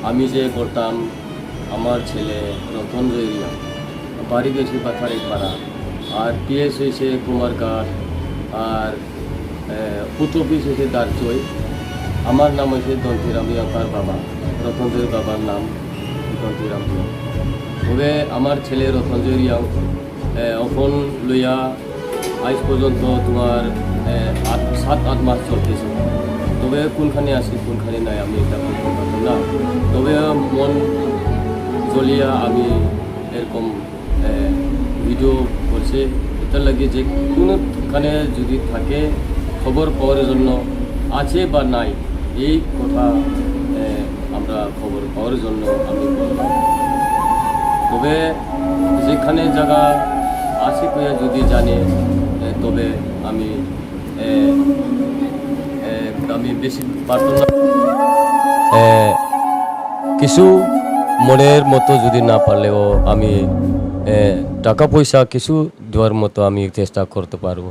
আমি যে করতাম আমার ছেলে রতন জয়রিয়া বাড়ি গেছি পাথারিক পাড়া আর পিএস হয়েছে কুমারঘাট আর পোস্ট অফিস হয়েছে দারচই আমার নাম হয়েছে দন্তিরাম ইয়াকার বাবা রতনজয়ের বাবার নাম দন্তিরাম তবে আমার ছেলে রতনজয় রিয়াং এখন লইয়া আজ পর্যন্ত তোমার 7-8 মাস চলতেছে তবে কোনখানে আছি কোনখানে নাই আমি এটা বলতে পারতাম না তবে মন জ্বলিয়া আমি এরকম ভিডিও করছে এটা লাগে যে কোনোখানে যদি থাকে খবর পাওয়ার জন্য আছে বা নাই এই কথা আমরা খবর পাওয়ার জন্য আমি বললাম তবে যেখানে জায়গা আছে কইয়া যদি জানে তবে আমি আমি বেশি পারতাম না কিছু মনের মতো যদি না পারলেও আমি টাকা পয়সা কিছু দেওয়ার মতো আমি চেষ্টা করতে পারবো।